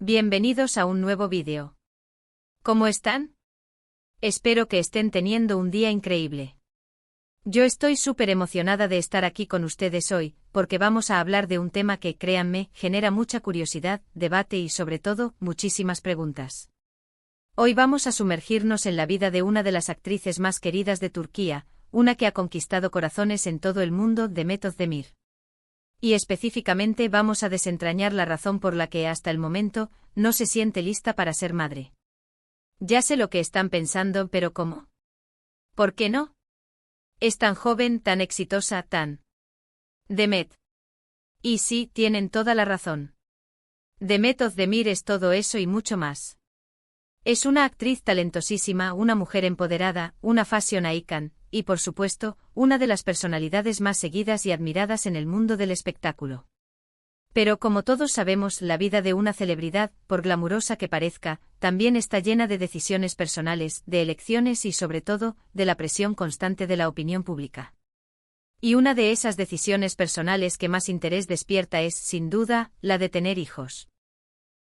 Bienvenidos a un nuevo vídeo. ¿Cómo están? Espero que estén teniendo un día increíble. Yo estoy súper emocionada de estar aquí con ustedes hoy, porque vamos a hablar de un tema que, créanme, genera mucha curiosidad, debate y sobre todo, muchísimas preguntas. Hoy vamos a sumergirnos en la vida de una de las actrices más queridas de Turquía, una que ha conquistado corazones en todo el mundo, Demet Özdemir. Y específicamente vamos a desentrañar la razón por la que hasta el momento no se siente lista para ser madre. Ya sé lo que están pensando, pero ¿cómo? ¿Por qué no? Es tan joven, tan exitosa, tan... Demet. Y sí, tienen toda la razón. Demet Özdemir es todo eso y mucho más. Es una actriz talentosísima, una mujer empoderada, una fashion icon, y por supuesto, una de las personalidades más seguidas y admiradas en el mundo del espectáculo. Pero como todos sabemos, la vida de una celebridad, por glamurosa que parezca, también está llena de decisiones personales, de elecciones y sobre todo, de la presión constante de la opinión pública. Y una de esas decisiones personales que más interés despierta es, sin duda, la de tener hijos.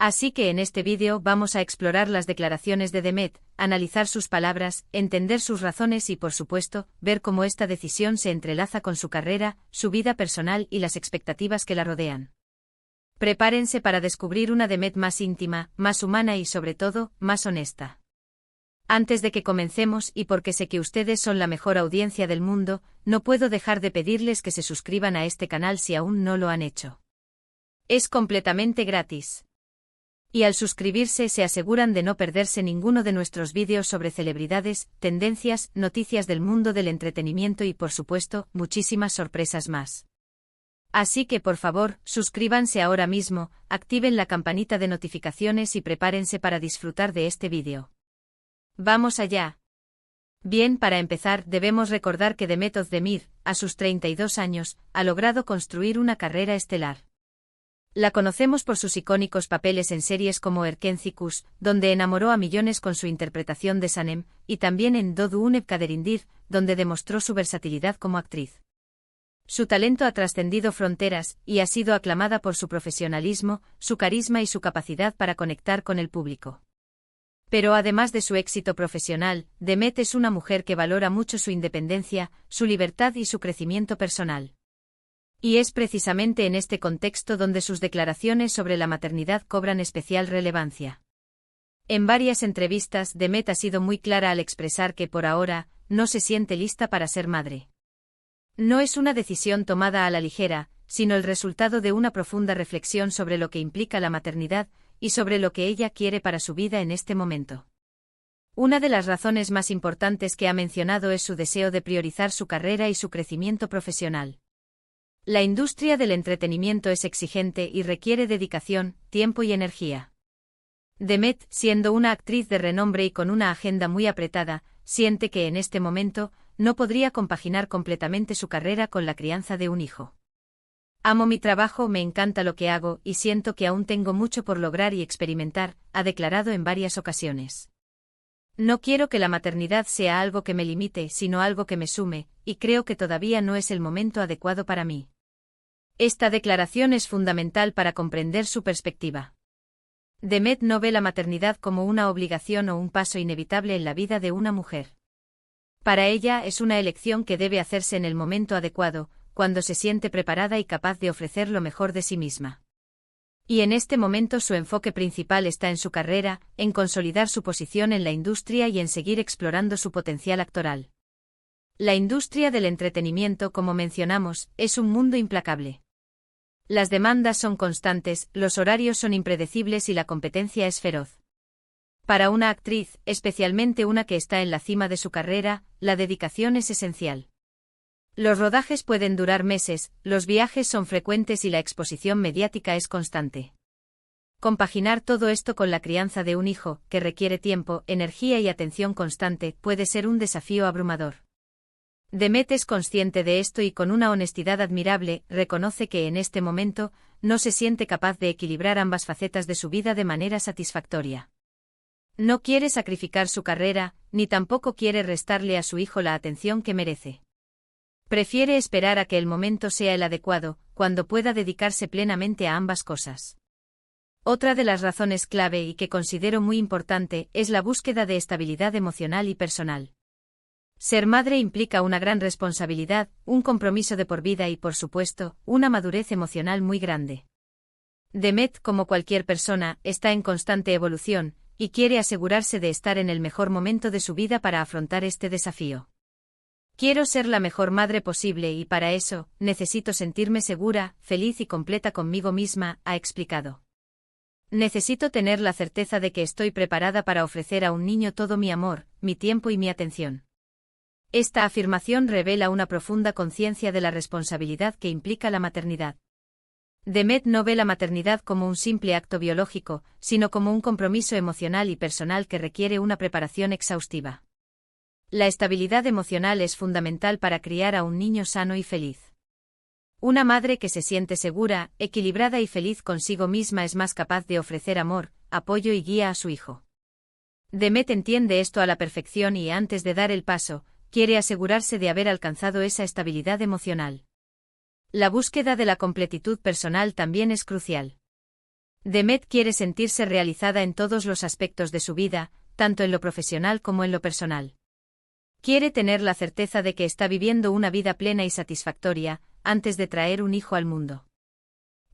Así que en este vídeo vamos a explorar las declaraciones de Demet, analizar sus palabras, entender sus razones y por supuesto, ver cómo esta decisión se entrelaza con su carrera, su vida personal y las expectativas que la rodean. Prepárense para descubrir una Demet más íntima, más humana y sobre todo, más honesta. Antes de que comencemos y porque sé que ustedes son la mejor audiencia del mundo, no puedo dejar de pedirles que se suscriban a este canal si aún no lo han hecho. Es completamente gratis. Y al suscribirse se aseguran de no perderse ninguno de nuestros vídeos sobre celebridades, tendencias, noticias del mundo del entretenimiento y por supuesto, muchísimas sorpresas más. Así que por favor, suscríbanse ahora mismo, activen la campanita de notificaciones y prepárense para disfrutar de este vídeo. ¡Vamos allá! Bien, para empezar, debemos recordar que Demet Özdemir, a sus 32 años, ha logrado construir una carrera estelar. La conocemos por sus icónicos papeles en series como Erkenci Kuş, donde enamoró a millones con su interpretación de Sanem, y también en Doğduğun Kaderindir, donde demostró su versatilidad como actriz. Su talento ha trascendido fronteras, y ha sido aclamada por su profesionalismo, su carisma y su capacidad para conectar con el público. Pero además de su éxito profesional, Demet es una mujer que valora mucho su independencia, su libertad y su crecimiento personal. Y es precisamente en este contexto donde sus declaraciones sobre la maternidad cobran especial relevancia. En varias entrevistas, Demet ha sido muy clara al expresar que por ahora, no se siente lista para ser madre. No es una decisión tomada a la ligera, sino el resultado de una profunda reflexión sobre lo que implica la maternidad, y sobre lo que ella quiere para su vida en este momento. Una de las razones más importantes que ha mencionado es su deseo de priorizar su carrera y su crecimiento profesional. La industria del entretenimiento es exigente y requiere dedicación, tiempo y energía. Demet, siendo una actriz de renombre y con una agenda muy apretada, siente que en este momento no podría compaginar completamente su carrera con la crianza de un hijo. Amo mi trabajo, me encanta lo que hago y siento que aún tengo mucho por lograr y experimentar, ha declarado en varias ocasiones. No quiero que la maternidad sea algo que me limite, sino algo que me sume, y creo que todavía no es el momento adecuado para mí. Esta declaración es fundamental para comprender su perspectiva. Demet no ve la maternidad como una obligación o un paso inevitable en la vida de una mujer. Para ella es una elección que debe hacerse en el momento adecuado, cuando se siente preparada y capaz de ofrecer lo mejor de sí misma. Y en este momento su enfoque principal está en su carrera, en consolidar su posición en la industria y en seguir explorando su potencial actoral. La industria del entretenimiento, como mencionamos, es un mundo implacable. Las demandas son constantes, los horarios son impredecibles y la competencia es feroz. Para una actriz, especialmente una que está en la cima de su carrera, la dedicación es esencial. Los rodajes pueden durar meses, los viajes son frecuentes y la exposición mediática es constante. Compaginar todo esto con la crianza de un hijo, que requiere tiempo, energía y atención constante, puede ser un desafío abrumador. Demet es consciente de esto y con una honestidad admirable, reconoce que en este momento, no se siente capaz de equilibrar ambas facetas de su vida de manera satisfactoria. No quiere sacrificar su carrera, ni tampoco quiere restarle a su hijo la atención que merece. Prefiere esperar a que el momento sea el adecuado, cuando pueda dedicarse plenamente a ambas cosas. Otra de las razones clave y que considero muy importante es la búsqueda de estabilidad emocional y personal. Ser madre implica una gran responsabilidad, un compromiso de por vida y, por supuesto, una madurez emocional muy grande. Demet, como cualquier persona, está en constante evolución, y quiere asegurarse de estar en el mejor momento de su vida para afrontar este desafío. Quiero ser la mejor madre posible y para eso, necesito sentirme segura, feliz y completa conmigo misma, ha explicado. Necesito tener la certeza de que estoy preparada para ofrecer a un niño todo mi amor, mi tiempo y mi atención. Esta afirmación revela una profunda conciencia de la responsabilidad que implica la maternidad. Demet no ve la maternidad como un simple acto biológico, sino como un compromiso emocional y personal que requiere una preparación exhaustiva. La estabilidad emocional es fundamental para criar a un niño sano y feliz. Una madre que se siente segura, equilibrada y feliz consigo misma es más capaz de ofrecer amor, apoyo y guía a su hijo. Demet entiende esto a la perfección y antes de dar el paso, quiere asegurarse de haber alcanzado esa estabilidad emocional. La búsqueda de la completitud personal también es crucial. Demet quiere sentirse realizada en todos los aspectos de su vida, tanto en lo profesional como en lo personal. Quiere tener la certeza de que está viviendo una vida plena y satisfactoria, antes de traer un hijo al mundo.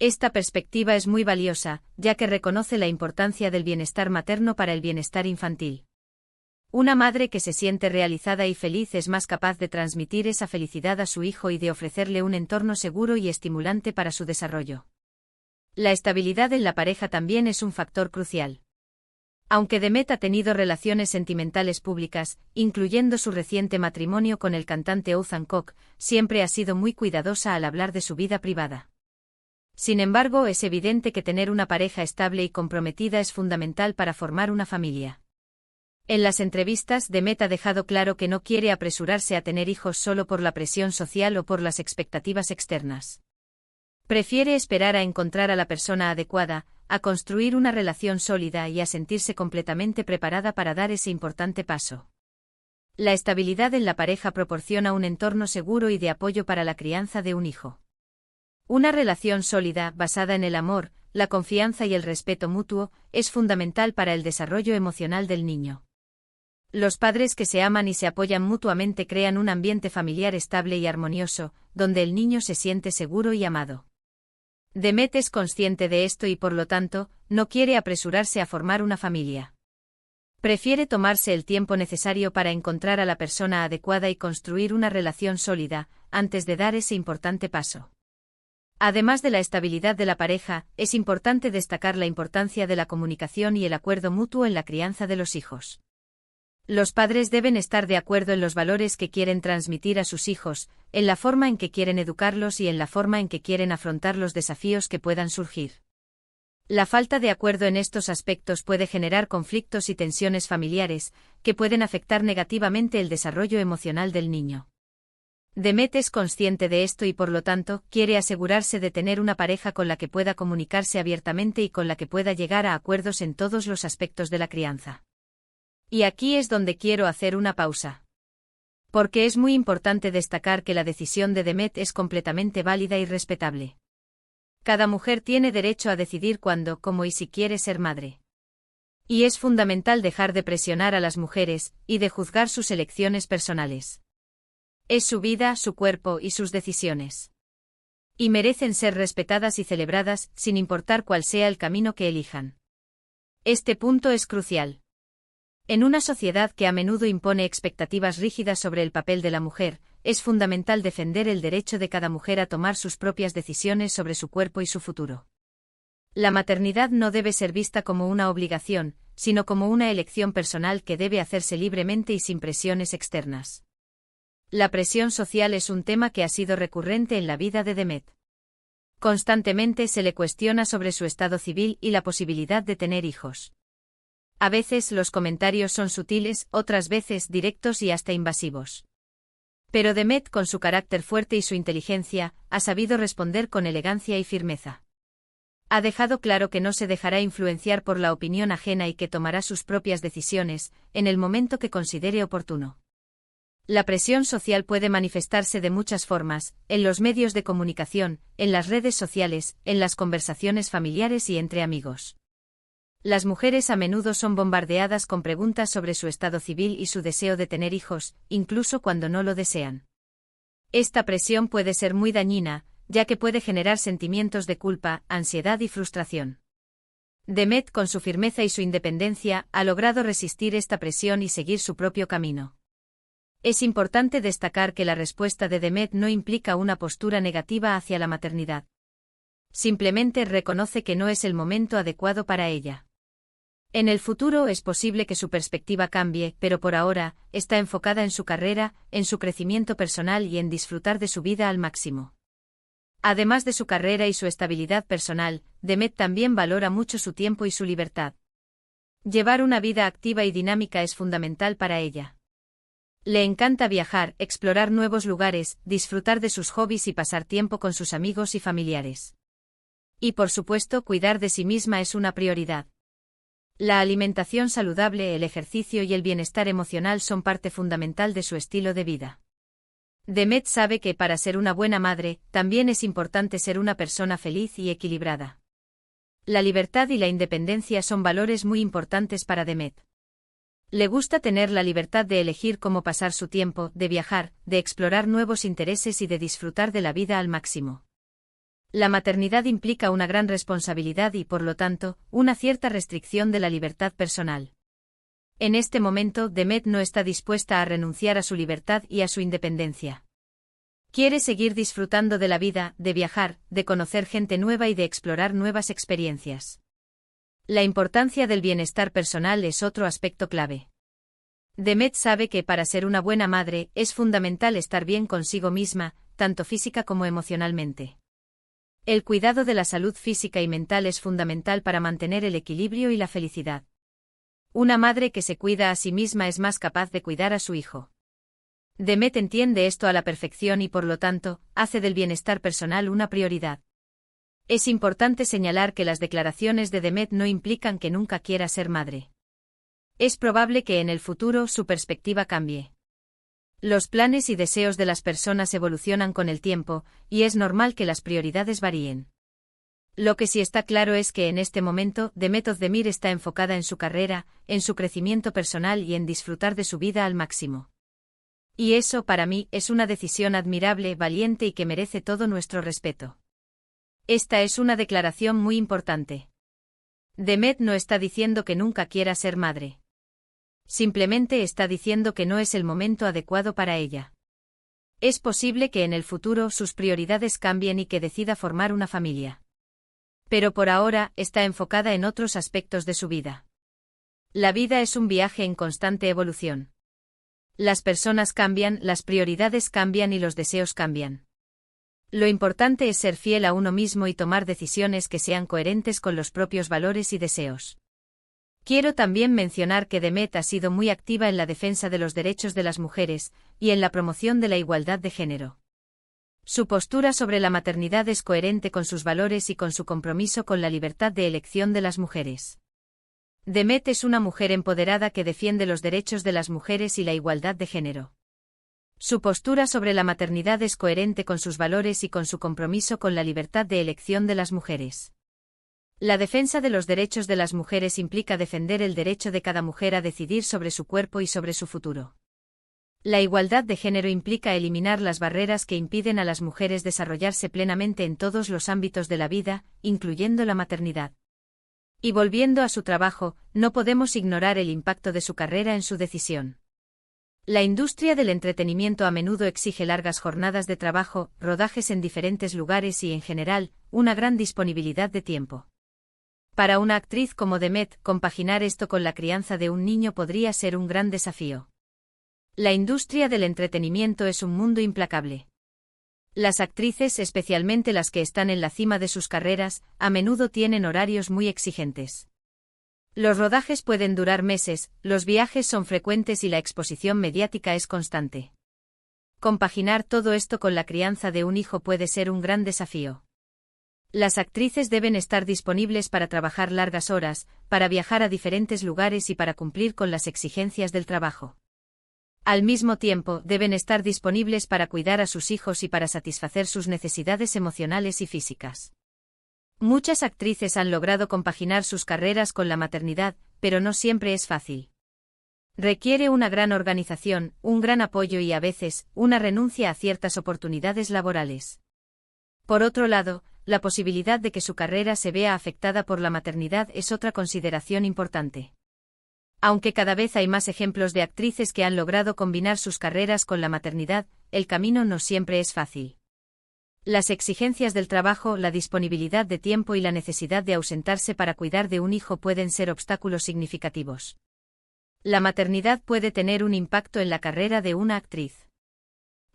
Esta perspectiva es muy valiosa, ya que reconoce la importancia del bienestar materno para el bienestar infantil. Una madre que se siente realizada y feliz es más capaz de transmitir esa felicidad a su hijo y de ofrecerle un entorno seguro y estimulante para su desarrollo. La estabilidad en la pareja también es un factor crucial. Aunque Demet ha tenido relaciones sentimentales públicas, incluyendo su reciente matrimonio con el cantante Ethan Cook, siempre ha sido muy cuidadosa al hablar de su vida privada. Sin embargo, es evidente que tener una pareja estable y comprometida es fundamental para formar una familia. En las entrevistas, Demet ha dejado claro que no quiere apresurarse a tener hijos solo por la presión social o por las expectativas externas. Prefiere esperar a encontrar a la persona adecuada, a construir una relación sólida y a sentirse completamente preparada para dar ese importante paso. La estabilidad en la pareja proporciona un entorno seguro y de apoyo para la crianza de un hijo. Una relación sólida, basada en el amor, la confianza y el respeto mutuo, es fundamental para el desarrollo emocional del niño. Los padres que se aman y se apoyan mutuamente crean un ambiente familiar estable y armonioso, donde el niño se siente seguro y amado. Demet es consciente de esto y por lo tanto, no quiere apresurarse a formar una familia. Prefiere tomarse el tiempo necesario para encontrar a la persona adecuada y construir una relación sólida, antes de dar ese importante paso. Además de la estabilidad de la pareja, es importante destacar la importancia de la comunicación y el acuerdo mutuo en la crianza de los hijos. Los padres deben estar de acuerdo en los valores que quieren transmitir a sus hijos, en la forma en que quieren educarlos y en la forma en que quieren afrontar los desafíos que puedan surgir. La falta de acuerdo en estos aspectos puede generar conflictos y tensiones familiares, que pueden afectar negativamente el desarrollo emocional del niño. Demet es consciente de esto y por lo tanto, quiere asegurarse de tener una pareja con la que pueda comunicarse abiertamente y con la que pueda llegar a acuerdos en todos los aspectos de la crianza. Y aquí es donde quiero hacer una pausa. Porque es muy importante destacar que la decisión de Demet es completamente válida y respetable. Cada mujer tiene derecho a decidir cuándo, cómo y si quiere ser madre. Y es fundamental dejar de presionar a las mujeres, y de juzgar sus elecciones personales. Es su vida, su cuerpo y sus decisiones. Y merecen ser respetadas y celebradas, sin importar cuál sea el camino que elijan. Este punto es crucial. En una sociedad que a menudo impone expectativas rígidas sobre el papel de la mujer, es fundamental defender el derecho de cada mujer a tomar sus propias decisiones sobre su cuerpo y su futuro. La maternidad no debe ser vista como una obligación, sino como una elección personal que debe hacerse libremente y sin presiones externas. La presión social es un tema que ha sido recurrente en la vida de Demet. Constantemente se le cuestiona sobre su estado civil y la posibilidad de tener hijos. A veces los comentarios son sutiles, otras veces directos y hasta invasivos. Pero Demet, con su carácter fuerte y su inteligencia, ha sabido responder con elegancia y firmeza. Ha dejado claro que no se dejará influenciar por la opinión ajena y que tomará sus propias decisiones, en el momento que considere oportuno. La presión social puede manifestarse de muchas formas, en los medios de comunicación, en las redes sociales, en las conversaciones familiares y entre amigos. Las mujeres a menudo son bombardeadas con preguntas sobre su estado civil y su deseo de tener hijos, incluso cuando no lo desean. Esta presión puede ser muy dañina, ya que puede generar sentimientos de culpa, ansiedad y frustración. Demet, con su firmeza y su independencia, ha logrado resistir esta presión y seguir su propio camino. Es importante destacar que la respuesta de Demet no implica una postura negativa hacia la maternidad. Simplemente reconoce que no es el momento adecuado para ella. En el futuro es posible que su perspectiva cambie, pero por ahora, está enfocada en su carrera, en su crecimiento personal y en disfrutar de su vida al máximo. Además de su carrera y su estabilidad personal, Demet también valora mucho su tiempo y su libertad. Llevar una vida activa y dinámica es fundamental para ella. Le encanta viajar, explorar nuevos lugares, disfrutar de sus hobbies y pasar tiempo con sus amigos y familiares. Y por supuesto, cuidar de sí misma es una prioridad. La alimentación saludable, el ejercicio y el bienestar emocional son parte fundamental de su estilo de vida. Demet sabe que para ser una buena madre, también es importante ser una persona feliz y equilibrada. La libertad y la independencia son valores muy importantes para Demet. Le gusta tener la libertad de elegir cómo pasar su tiempo, de viajar, de explorar nuevos intereses y de disfrutar de la vida al máximo. La maternidad implica una gran responsabilidad y, por lo tanto, una cierta restricción de la libertad personal. En este momento, Demet no está dispuesta a renunciar a su libertad y a su independencia. Quiere seguir disfrutando de la vida, de viajar, de conocer gente nueva y de explorar nuevas experiencias. La importancia del bienestar personal es otro aspecto clave. Demet sabe que para ser una buena madre, es fundamental estar bien consigo misma, tanto física como emocionalmente. El cuidado de la salud física y mental es fundamental para mantener el equilibrio y la felicidad. Una madre que se cuida a sí misma es más capaz de cuidar a su hijo. Demet entiende esto a la perfección y por lo tanto, hace del bienestar personal una prioridad. Es importante señalar que las declaraciones de Demet no implican que nunca quiera ser madre. Es probable que en el futuro su perspectiva cambie. Los planes y deseos de las personas evolucionan con el tiempo, y es normal que las prioridades varíen. Lo que sí está claro es que en este momento, Demet Özdemir está enfocada en su carrera, en su crecimiento personal y en disfrutar de su vida al máximo. Y eso, para mí, es una decisión admirable, valiente y que merece todo nuestro respeto. Esta es una declaración muy importante. Demet no está diciendo que nunca quiera ser madre. Simplemente está diciendo que no es el momento adecuado para ella. Es posible que en el futuro sus prioridades cambien y que decida formar una familia. Pero por ahora, está enfocada en otros aspectos de su vida. La vida es un viaje en constante evolución. Las personas cambian, las prioridades cambian y los deseos cambian. Lo importante es ser fiel a uno mismo y tomar decisiones que sean coherentes con los propios valores y deseos. Quiero también mencionar que Demet ha sido muy activa en la defensa de los derechos de las mujeres, y en la promoción de la igualdad de género. Su postura sobre la maternidad es coherente con sus valores y con su compromiso con la libertad de elección de las mujeres. Demet es una mujer empoderada que defiende los derechos de las mujeres y la igualdad de género. Su postura sobre la maternidad es coherente con sus valores y con su compromiso con la libertad de elección de las mujeres. La defensa de los derechos de las mujeres implica defender el derecho de cada mujer a decidir sobre su cuerpo y sobre su futuro. La igualdad de género implica eliminar las barreras que impiden a las mujeres desarrollarse plenamente en todos los ámbitos de la vida, incluyendo la maternidad. Y volviendo a su trabajo, no podemos ignorar el impacto de su carrera en su decisión. La industria del entretenimiento a menudo exige largas jornadas de trabajo, rodajes en diferentes lugares y, en general, una gran disponibilidad de tiempo. Para una actriz como Demet, compaginar esto con la crianza de un niño podría ser un gran desafío. La industria del entretenimiento es un mundo implacable. Las actrices, especialmente las que están en la cima de sus carreras, a menudo tienen horarios muy exigentes. Los rodajes pueden durar meses, los viajes son frecuentes y la exposición mediática es constante. Compaginar todo esto con la crianza de un hijo puede ser un gran desafío. Las actrices deben estar disponibles para trabajar largas horas, para viajar a diferentes lugares y para cumplir con las exigencias del trabajo. Al mismo tiempo, deben estar disponibles para cuidar a sus hijos y para satisfacer sus necesidades emocionales y físicas. Muchas actrices han logrado compaginar sus carreras con la maternidad, pero no siempre es fácil. Requiere una gran organización, un gran apoyo y a veces, una renuncia a ciertas oportunidades laborales. Por otro lado, la posibilidad de que su carrera se vea afectada por la maternidad es otra consideración importante. Aunque cada vez hay más ejemplos de actrices que han logrado combinar sus carreras con la maternidad, el camino no siempre es fácil. Las exigencias del trabajo, la disponibilidad de tiempo y la necesidad de ausentarse para cuidar de un hijo pueden ser obstáculos significativos. La maternidad puede tener un impacto en la carrera de una actriz.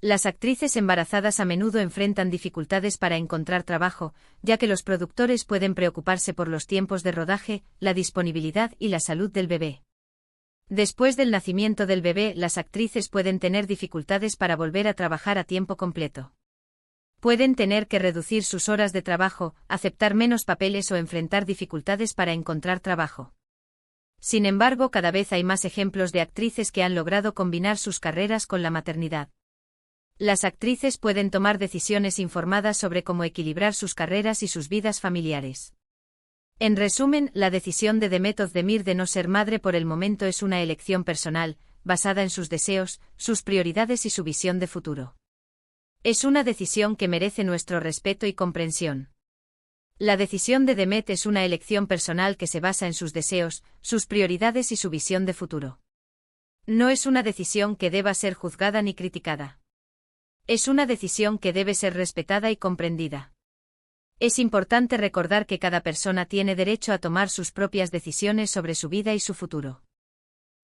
Las actrices embarazadas a menudo enfrentan dificultades para encontrar trabajo, ya que los productores pueden preocuparse por los tiempos de rodaje, la disponibilidad y la salud del bebé. Después del nacimiento del bebé, las actrices pueden tener dificultades para volver a trabajar a tiempo completo. Pueden tener que reducir sus horas de trabajo, aceptar menos papeles o enfrentar dificultades para encontrar trabajo. Sin embargo, cada vez hay más ejemplos de actrices que han logrado combinar sus carreras con la maternidad. Las actrices pueden tomar decisiones informadas sobre cómo equilibrar sus carreras y sus vidas familiares. En resumen, la decisión de Demet Özdemir de no ser madre por el momento es una elección personal, basada en sus deseos, sus prioridades y su visión de futuro. Es una decisión que merece nuestro respeto y comprensión. La decisión de Demet es una elección personal que se basa en sus deseos, sus prioridades y su visión de futuro. No es una decisión que deba ser juzgada ni criticada. Es una decisión que debe ser respetada y comprendida. Es importante recordar que cada persona tiene derecho a tomar sus propias decisiones sobre su vida y su futuro.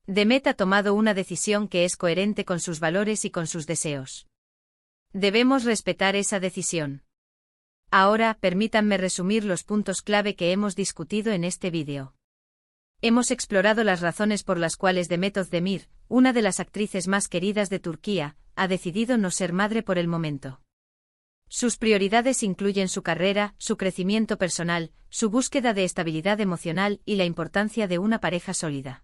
Demet ha tomado una decisión que es coherente con sus valores y con sus deseos. Debemos respetar esa decisión. Ahora, permítanme resumir los puntos clave que hemos discutido en este vídeo. Hemos explorado las razones por las cuales Demet Özdemir, una de las actrices más queridas de Turquía, ha decidido no ser madre por el momento. Sus prioridades incluyen su carrera, su crecimiento personal, su búsqueda de estabilidad emocional y la importancia de una pareja sólida.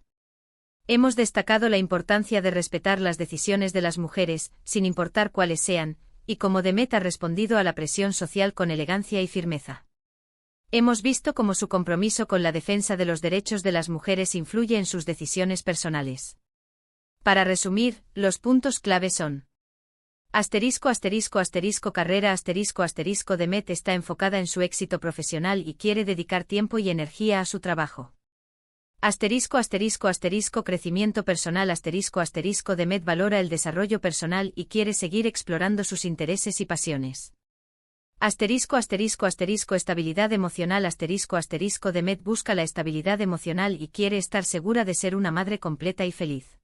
Hemos destacado la importancia de respetar las decisiones de las mujeres, sin importar cuáles sean, y cómo Demet ha respondido a la presión social con elegancia y firmeza. Hemos visto cómo su compromiso con la defensa de los derechos de las mujeres influye en sus decisiones personales. Para resumir, los puntos clave son: carrera Demet está enfocada en su éxito profesional y quiere dedicar tiempo y energía a su trabajo. Crecimiento personal Demet valora el desarrollo personal y quiere seguir explorando sus intereses y pasiones. Estabilidad emocional Demet busca la estabilidad emocional y quiere estar segura de ser una madre completa y feliz.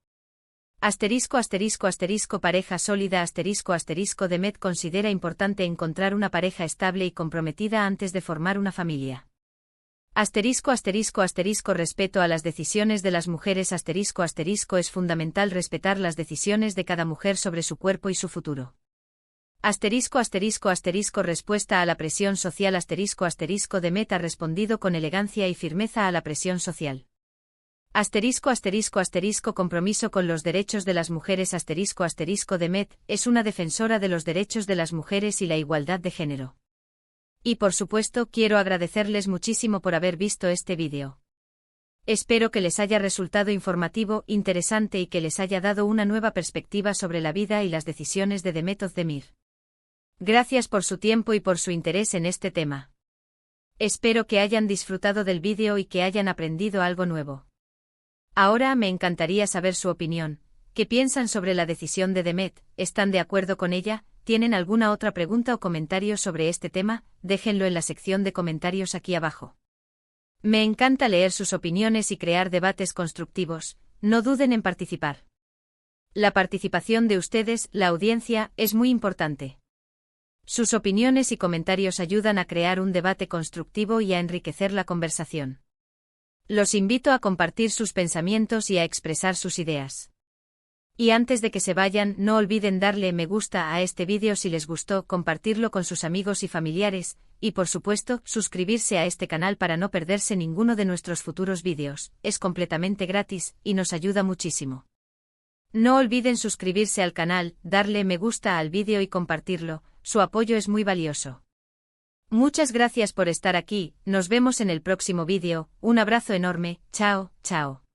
Pareja sólida Demet considera importante encontrar una pareja estable y comprometida antes de formar una familia. Respeto a las decisiones de las mujeres es fundamental respetar las decisiones de cada mujer sobre su cuerpo y su futuro. Respuesta a la presión social Demet ha respondido con elegancia y firmeza a la presión social. Compromiso con los derechos de las mujeres Demet es una defensora de los derechos de las mujeres y la igualdad de género. Y por supuesto, quiero agradecerles muchísimo por haber visto este vídeo. Espero que les haya resultado informativo, interesante y que les haya dado una nueva perspectiva sobre la vida y las decisiones de Demet Özdemir. Gracias por su tiempo y por su interés en este tema. Espero que hayan disfrutado del vídeo y que hayan aprendido algo nuevo. Ahora me encantaría saber su opinión. ¿Qué piensan sobre la decisión de Demet? ¿Están de acuerdo con ella? ¿Tienen alguna otra pregunta o comentario sobre este tema? Déjenlo en la sección de comentarios aquí abajo. Me encanta leer sus opiniones y crear debates constructivos. No duden en participar. La participación de ustedes, la audiencia, es muy importante. Sus opiniones y comentarios ayudan a crear un debate constructivo y a enriquecer la conversación. Los invito a compartir sus pensamientos y a expresar sus ideas. Y antes de que se vayan, no olviden darle me gusta a este vídeo si les gustó, compartirlo con sus amigos y familiares, y por supuesto, suscribirse a este canal para no perderse ninguno de nuestros futuros vídeos. Es completamente gratis, y nos ayuda muchísimo. No olviden suscribirse al canal, darle me gusta al vídeo y compartirlo, su apoyo es muy valioso. Muchas gracias por estar aquí, nos vemos en el próximo vídeo, un abrazo enorme, chao, chao.